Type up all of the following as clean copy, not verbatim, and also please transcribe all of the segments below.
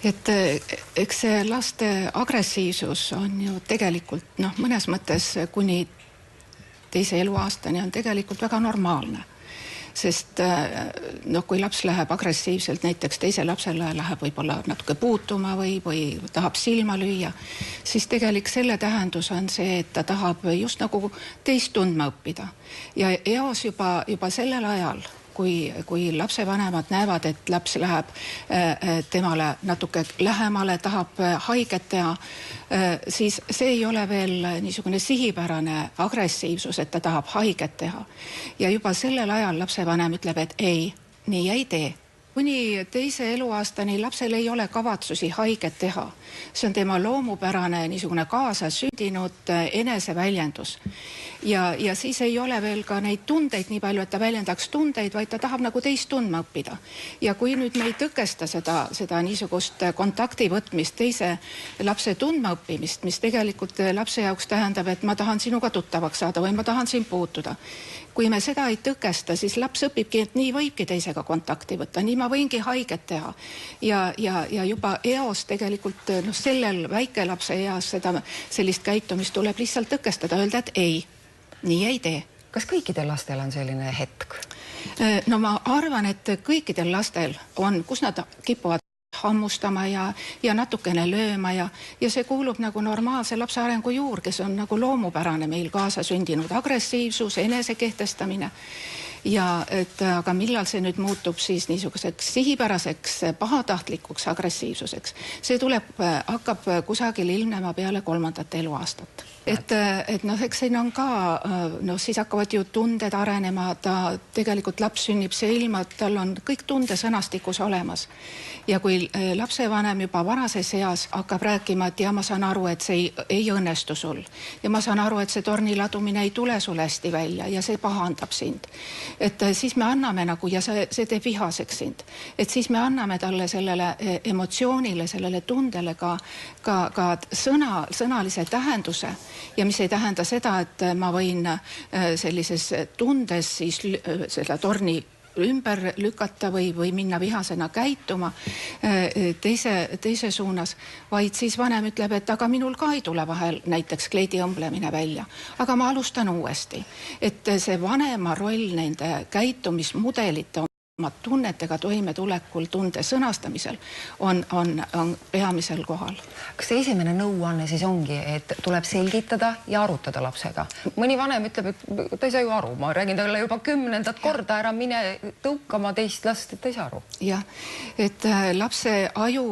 Et eks see laste agressiivsus on ju tegelikult mõnes mõttes kuni teise eluaastani on tegelikult väga normaalne. Sest kui laps läheb agressiivselt, näiteks teise lapsele läheb võib-olla natuke puutuma või tahab silma lüüa, siis tegelikult selle tähendus on see, et ta tahab just nagu teist tundma õppida. Ja eos juba sellel ajal, kui lapsevanemad näevad, et laps läheb temale natuke lähemale, tahab haiget teha, siis see ei ole veel niisugune sihipärane agressiivsus, et ta tahab haiget teha. Ja juba sellel ajal lapsevanem ütleb, et ei, nii ei tee. Kuni teise eluaastani lapsel ei ole kavatsusi haiget teha. See on tema loomupärane niisugune kaasasündinud eneseväljendus. Ja siis ei ole veel ka neid tundeid nii palju, et ta väljendaks tundeid, vaid ta tahab nagu teist tundma õppida. Ja kui nüüd me ei tõkesta seda niisugust kontakti võtmist, teise lapse tundma õppimist, mis tegelikult lapse jaoks tähendab, et ma tahan sinuga tuttavaks saada või ma tahan siin puutuda. Kui me seda ei tõkesta, siis laps õpibki, et nii võibki teisega kontakti võtta, nii ma võingi haiget teha. Ja juba eos tegelikult sellel väikelapse eas sellist käitumist tuleb lihtsalt tõkestada, öelda, et ei, nii ei tee. Kas kõikidel lastel on selline hetk? No ma arvan, et kõikidel lastel on, kus nad kipuvad hammustama ja natukene lööma ja see kuulub nagu normaalse lapse arengu juur, kes on nagu loomupärane meil kaasa sündinud agressiivsus, enesekehtestamine. Ja aga millal see nüüd muutub siis niisuguseks sihipäraseks, pahatahtlikuks agressiivsuseks? See hakkab kusagil ilmnema peale 3. eluaastat. Et eks siin on ka, siis hakkavad ju tunded arenema, tegelikult laps sünnib see ilma, et tal on kõik tundesõnastikus olemas. Ja kui lapsevanem juba varases eas hakkab rääkima, et ma saan aru, et see ei õnnestu sul. Ja ma saan aru, et see torni ladumine ei tule sul hästi välja ja see pahandab sind. Et siis me anname ja see teeb vihaseks sind. Et siis me anname talle sellele emotsioonile, sellele tundele ka sõnalise tähenduse. Ja mis ei tähenda seda, et ma võin sellises tundes siis selle torni ümber lükata või minna vihasena käituma teise suunas, vaid siis vanem ütleb, et aga minul ka ei tule vahel näiteks kleidi õmblemine välja. Aga ma alustan uuesti. Et see vanema roll nende käitumismudelite oma tunnetega toimetulekul, tunde sõnastamisel on peamisel kohal. Kas see esimene nõuanne siis ongi, et tuleb selgitada ja arutada lapsega? Mõni vanem ütleb, et ta ei saa ju aru. Ma räägin talle juba 10. korda ära mine tõukama teist last, et ta ei saa aru. Jah, et lapse aju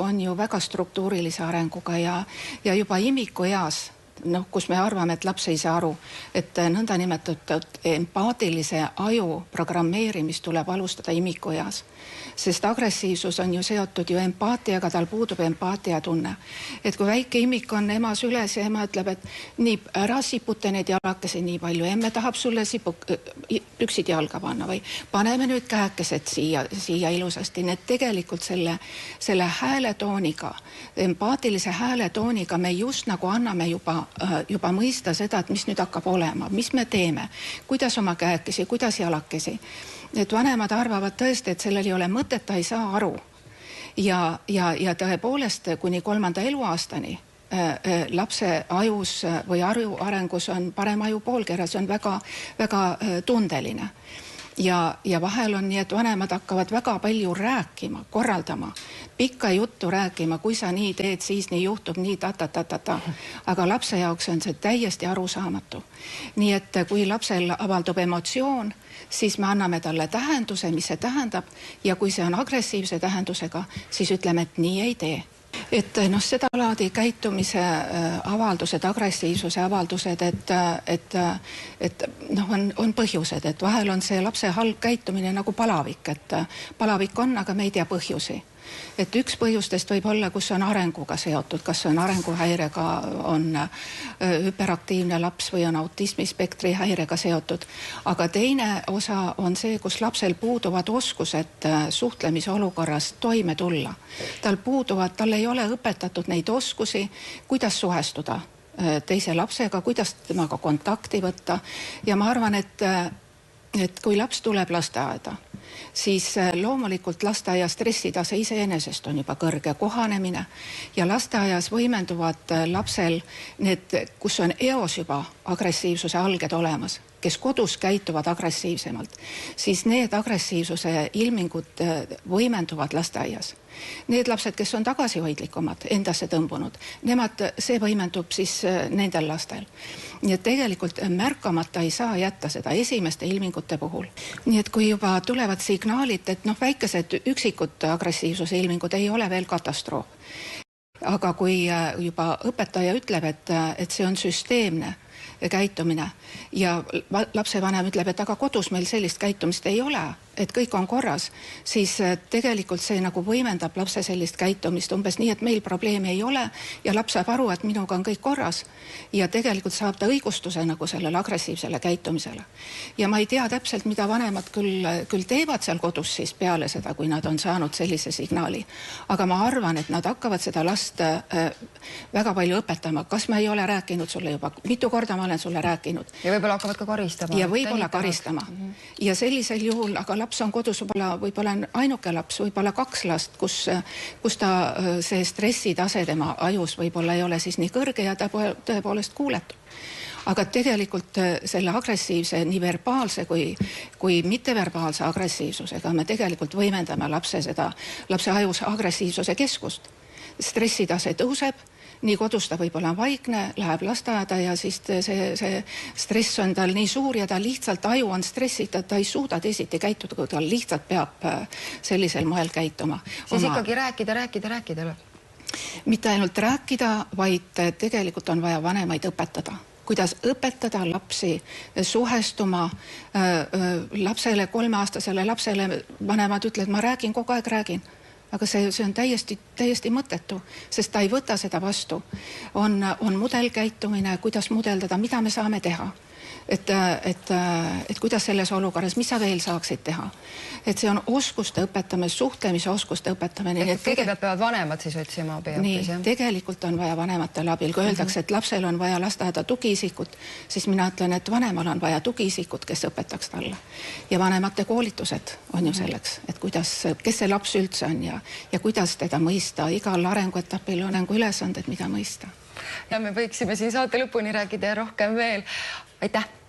on ju väga struktuurilise arenguga ja juba imiku eas, kus me arvame, et laps ei saa aru, et nõnda nimetatud empaatilise aju programmeerimist tuleb alustada imiku eas. Sest agressiivsus on ju seotud ju empaatiaga, tal puudub empaatiatunne. Et kui väike imik on ema süles ja ema ütleb, et nii, ära siputa need jalakesi nii palju, emme tahab sulle püksid jalga panna või paneme nüüd käekesed siia ilusasti. Need tegelikult selle hääletooniga, empaatilise hääletooniga me just nagu anname juba mõista seda, et mis nüüd hakkab olema, mis me teeme, kuidas oma käekesi, kuidas jalakesi. Et vanemad arvavad tõesti, et sellel ei ole mõtet, ta ei saa aru. Ja tõepoolest kuni 3. eluaastani lapse ajus või arengus on parem aju poolkera, see on väga, väga tundeline. Ja vahel on nii, et vanemad hakkavad väga palju rääkima, korraldama, pikka juttu rääkima, kui sa nii teed, siis nii juhtub, nii ta. Aga lapse jaoks on see täiesti arusaamatu. Nii et kui lapsel avaldub emotsioon, siis me anname talle tähenduse, mis see tähendab, ja kui see on agressiivse tähendusega, siis ütleme, et nii ei tee. Et seda laadi käitumise avaldused, agressiivsuse avaldused, et on põhjused, et vahel on see lapse halb käitumine nagu palavik, et palavik on, aga me ei tea põhjusi. Et üks põhjustest võib olla, kus on arenguga seotud, kas on arenguhäirega, on hüperaktiivne laps või on autismispektri häirega seotud. Aga teine osa on see, kus lapsel puuduvad oskused suhtlemise olukorras toime tulla. Tal ei ole õpetatud neid oskusi, kuidas suhestuda teise lapsega, kuidas temaga kontakti võtta. Ja ma arvan, et et kui laps tuleb lasteaeda, siis loomulikult lasteaia stressitase iseenesest on juba kõrge kohanemine ja lasteaias võimenduvad lapsel need, kus on eos juba agressiivsuse alged olemas, kes kodus käituvad agressiivsemalt, siis need agressiivsuse ilmingud võimenduvad lasteaias. Need lapsed, kes on tagasihoidlikumad, endasse tõmbunud, see võimendub siis nendel lastel. Nii et tegelikult märkamata ei saa jätta seda esimeste ilmingute puhul. Nii et kui juba tulevad signaalid, et väikesed üksikud agressiivsuse ilmingud ei ole veel katastroof. Aga kui juba õpetaja ütleb, et see on süsteemne käitumine ja lapsevanem ütleb, et aga kodus meil sellist käitumist ei ole, et kõik on korras, siis tegelikult see nagu võimendab lapse sellist käitumist umbes nii, et meil probleemi ei ole ja laps saab aru, et minuga on kõik korras ja tegelikult saab ta õigustuse nagu sellele agressiivsele käitumisele. Ja ma ei tea täpselt, mida vanemad küll teevad seal kodus siis peale seda, kui nad on saanud sellise signaali. Aga ma arvan, et nad hakkavad seda last väga palju õpetama. Kas ma ei ole rääkinud sulle juba? Mitu korda ma olen sulle rääkinud. Ja võib-olla hakkavad ka karistama. Ja võib-olla karistama. Ja sellisel juhul, aga laps on kodus võib-olla ainuke laps, võib-olla 2 last, kus ta see stressitase tema ajus võib-olla ei ole siis nii kõrge ja ta tõepoolest kuuletub. Aga tegelikult selle agressiivse, nii verbaalse kui mitteverbaalse agressiivsusega me tegelikult võimendame lapse ajus agressiivsuse keskust. Stressitase tõuseb, nii kodus ta võib-olla vaikne, läheb lasteaeda ja siis see stress on tal nii suur ja ta lihtsalt aju on stressita, ta ei suuda teisiti käituda, kui ta lihtsalt peab sellisel moel käituma. Siis ikkagi rääkida. Mitte ainult rääkida, vaid tegelikult on vaja vanemaid õpetada. Kuidas õpetada lapsi suhestuma lapsele, 3-aastasele lapsele, vanemad ütlevad, ma räägin, kogu aeg räägin. Aga see on täiesti mõttetu, sest ta ei võta seda vastu. On mudelkäitumine, kuidas mudeldada, mida me saame teha. Et kuidas selles olukorras, mis sa veel saaksid teha. Et see on oskuste õpetamine, suhtlemise oskuste õpetamine. Kõigepealt peavad vanemad siis otsima abi. Nii, tegelikult on vaja vanematel abil. Kui öeldakse, et lapsel on vaja lasteaeda tugiisikut, siis mina ütlen, et vanemal on vaja tugiisikut, kes õpetaks talle. Ja vanemate koolitused on ju selleks, et kes see laps üldse on ja kuidas teda mõista. Igal arenguetapil on ülesanded, mida mõista. Ja me võiksime siin saate lõpuni rääkida ja rohkem veel. Aitäh!